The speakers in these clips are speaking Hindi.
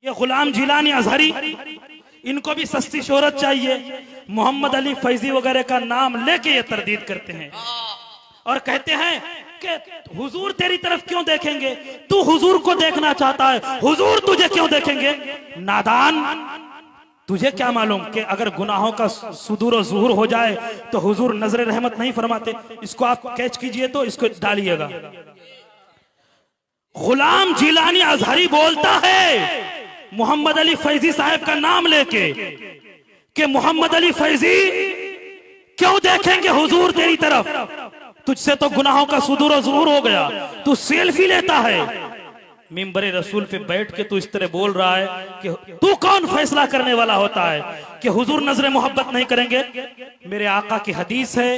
ये गुलाम जिलानी अजहरी, इनको भी सस्ती शोहरत चाहिए। मोहम्मद अली फैजी वगैरह का नाम लेके ये तरदीद करते हैं और कहते हैं कि हुजूर तेरी तरफ क्यों देखेंगे, तू हुजूर को देखना चाहता है, हुजूर तुझे क्यों देखेंगे। नादान, तुझे क्या मालूम कि अगर गुनाहों का सुदूर और ज़ुहूर हो जाए तो हुजूर नजर रहमत नहीं फरमाते। इसको आप कैच कीजिए तो इसको डालिएगा। गुलाम जिलानी अजहरी बोलता है मोहम्मद अली फैजी साहब का नाम लेके कि मोहम्मद अली फैजी क्यों देखेंगे हुजूर तेरी तरफ, तुझसे तो गुनाहों का सुदूर और ज़ुहूर हो गया, तू सेल्फी लेता है। मिंबरे रसूल पे बैठ के तू इस तरह बोल रहा है कि तू कौन फैसला करने वाला होता है कि हुजूर नजर मोहब्बत नहीं करेंगे। मेरे आका की हदीस है,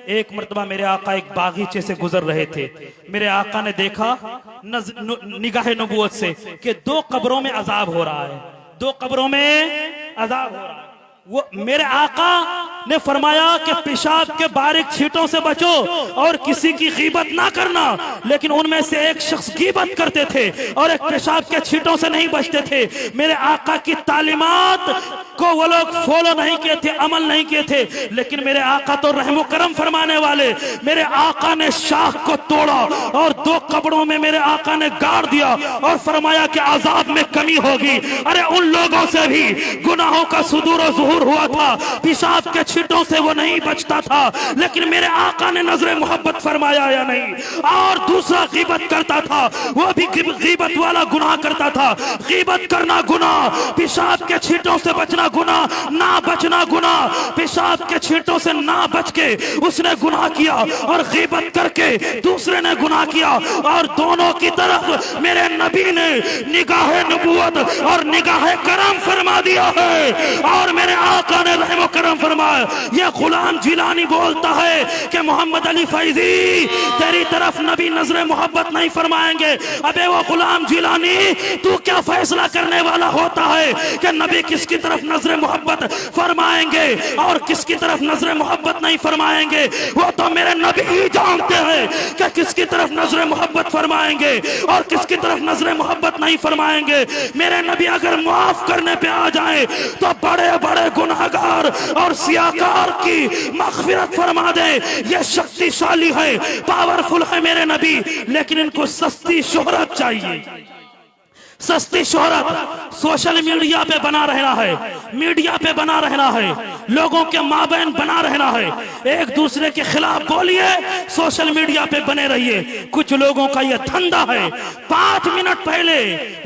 एक मर्तबा मेरे आका एक बागीचे से गुजर रहे थे। मेरे आका ने देखा निगाह नबूवत से कि दो कब्रों में अजाब हो रहा है, दो कब्रों में अजाब हो रहा है। वो मेरे आका ने फरमाया कि पेशाब के बारीक छींटों से बचो और किसी की गीबत ना करना। लेकिन उनमें से एक शख्स गीबत करते थे और एक पेशाब के छींटों से नहीं बचते थे। मेरे आका की तालीमात को वो लोग फॉलो नहीं किए थे, अमल नहीं किए थे। लेकिन मेरे आका तो रहमो करम फरमाने वाले, मेरे आका ने शाख को तोड़ा और दो कब्रों में मेरे आका ने गाड़ दिया और फरमाया कि अजाब में कमी होगी। अरे उन लोगों से भी गुनाहों का सुदूर और ज़ुहूर हुआ था, पेशाब के छींटों से वो नहीं बचता था, लेकिन मेरे आका ने नजर मोहब्बत फरमाया या नहीं। और दूसरा गीबत करता था, वो भी गीबत वाला गुनाह करता था। गीबत करना गुनाह, पेशाब के छींटों से बचना गुनाह, ना बचना गुनाह। पेशाब के छींटों से ना बच के उसने गुनाह किया और गीबत करके दूसरे ने गुनाह किया, और दोनों की तरफ मेरे नबी ने निगाह नबूवत और निगाह करम फरमा दिया है। और मेरे आका ने रहमो करम फरमाया। ये गुलाम जिलानी बोलता है कि मोहम्मद अली फैजी तेरी तरफ नबी नजर मोहब्बत नहीं फरमाएंगे। अबे वो गुलाम जिलानी, तू क्या फैसला करने वाला होता है कि नबी किसकी तरफ नजर मोहब्बत फरमाएंगे और किसकी तरफ नजर मोहब्बत नहीं फरमाएंगे। वो तो मेरे नबी ही जानते हैं कि किसकी तरफ नजर मोहब्बत फरमाएंगे और किसकी तरफ नजर मोहब्बत नहीं फरमाएंगे। मेरे नबी अगर माफ करने पे आ जाए तो बड़े बड़े गुनाहगार और सियाकार की मग़फ़िरत फरमा दे। ये शक्तिशाली है, पावरफुल है मेरे नबी, लेकिन इनको सस्ती शोहरत चाहिए। सस्ती शोहरत सोशल मीडिया पे बना रहना है, मीडिया पे बना रहना है, लोगों के माबैन बना रहना है। एक दूसरे के खिलाफ बोलिए, सोशल मीडिया पे बने रहिए। कुछ लोगों का यह धंधा है। 5 मिनट पहले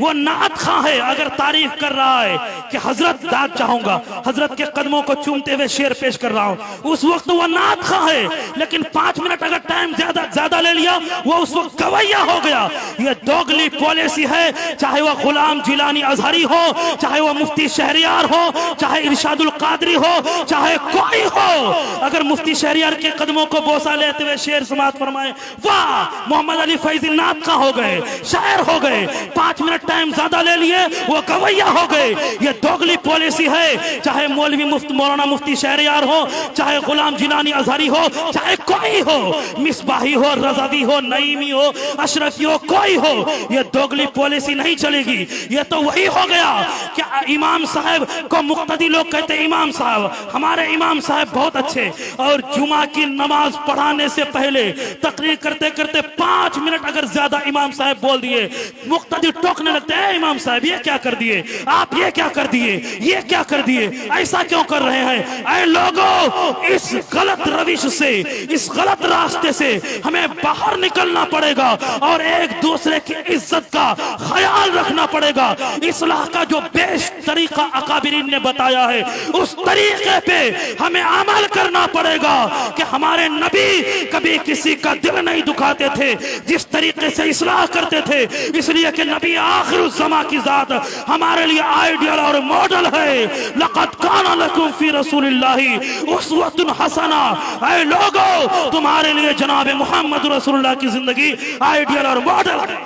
वो नात खां है, अगर तारीफ कर रहा है कि हजरत दाद चाहूंगा, हजरत के कदमों को चूमते हुए शेर पेश कर रहा हूं, उस वक्त वो नात खां है। लेकिन 5 मिनट अगर टाइम ज्यादा ले लिया, वो उस वक्त गवैया हो गया। ये दोगली पॉलिसी है, चाहे वो गुलाम जिलानी अजहरी हो, चाहे वो मुफ्ती शहरियार हो, चाहे इरशादुल कादरी हो, चाहे कोई हो। अगर मुफ्ती शहरियार के कदमों को बोसा लेते हुए शेर समात फरमाए, वाह मोहम्मद अली फैजी नात का हो गए, शायर हो गए। 5 मिनट टाइम ज्यादा ले लिए, वो गवैया हो गए। ये दोगली पॉलिसी है, चाहे मौलवी मौलाना मुफ्ती शहरियार हो, चाहे गुलाम जिलानी अजहरी हो, चाहे कोई हो, मिसबाही हो, रज़वी हो, नईमी हो, अशरफी हो, कोई हो, ये दोगली पॉलिसी नहीं चलेगी। ये तो वही हो गया कि इमाम साहब को मुक्तदी लोग कहते हैं इमाम साहब, हमारे इमाम साहब बहुत अच्छे, और जुमा की नमाज पढ़ाने से पहले तकरीर करते करते 5 मिनट अगर ज्यादा इमाम साहब बोल दिए, मुक्तदी टोकने लगते हैं, इमाम साहब ये क्या कर दिए आप, ये क्या कर दिए, ये क्या कर दिए, ऐसा क्यों कर रहे हैं। ऐ लोगों, इस गलत रविश से, इस गलत रास्ते से हमें बाहर निकलना पड़ेगा और एक दूसरे की इज्जत का ख्याल रखना पड़ेगा। इस्लाह का जो बेस्ट तरीका अकाबिरीन ने बताया है, उस तरीके पे हमें अमल करना पड़ेगा कि हमारे नबी कभी किसी का दिल नहीं दुखाते थे, जिस तरीके से इस्लाह करते थे। इसलिए कि नबी आखिरुज़्ज़मा की जात हमारे लिए आइडियल और मॉडल है। लक़द काना लकुम फी रसूलिल्लाहि उस्वतुन हसना। ऐ लोगों, तुम्हारे लिए जनाब मोहम्मद रसूलुल्लाह की जिंदगी आइडियल और मॉडल है।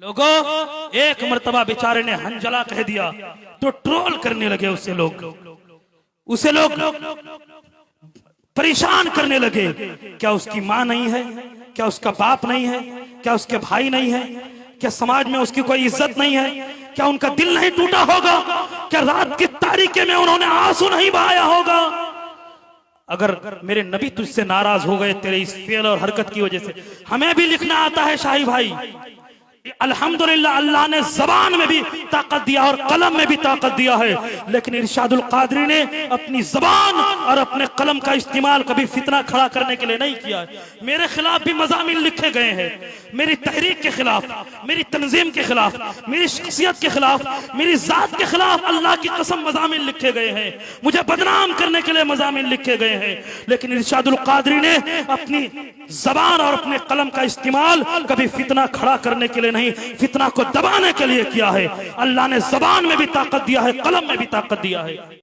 लोगों, एक मर्तबा बेचारे ने हंजला कह दिया तो ट्रोल करने लगे उसे लोग परेशान करने लगे। क्या उसकी माँ नहीं है, क्या उसका बाप नहीं है, क्या उसके भाई नहीं है, क्या समाज में उसकी कोई इज्जत नहीं है? क्या उनका दिल नहीं टूटा होगा? क्या रात की तारीकी में उन्होंने आंसू नहीं बहाया होगा? अगर मेरे नबी तुझसे नाराज हो गए तेरे इस फेल और हरकत की वजह से, हमें भी लिखना आता है शाही भाई। अल्हम्दुलिल्लाह अल्लाह ने जबान में भी ताकत दिया और कलम में भी ताकत दिया है, लेकिन इरशादुल कादरी ने अपनी जबान और अपने कलम का इस्तेमाल कभी फितना खड़ा करने के लिए नहीं किया है। मेरे खिलाफ भी मज़ामिन लिखे गए हैं, मेरी तहरीक के खिलाफ, मेरी तंजीम के खिलाफ, मेरी शख्सियत के खिलाफ, मेरी जात के खिलाफ अल्लाह की कसम मज़ामिन लिखे गए हैं, मुझे बदनाम करने के लिए मज़ामिन लिखे गए हैं, लेकिन इरशादुल कादरी ने अपनी जबान और अपने कलम का इस्तेमाल कभी फितना खड़ा करने के लिए नहीं, फितना को दबाने के लिए किया है। अल्लाह ने जबान में भी ताकत दिया है, कलम में भी ताकत दिया है।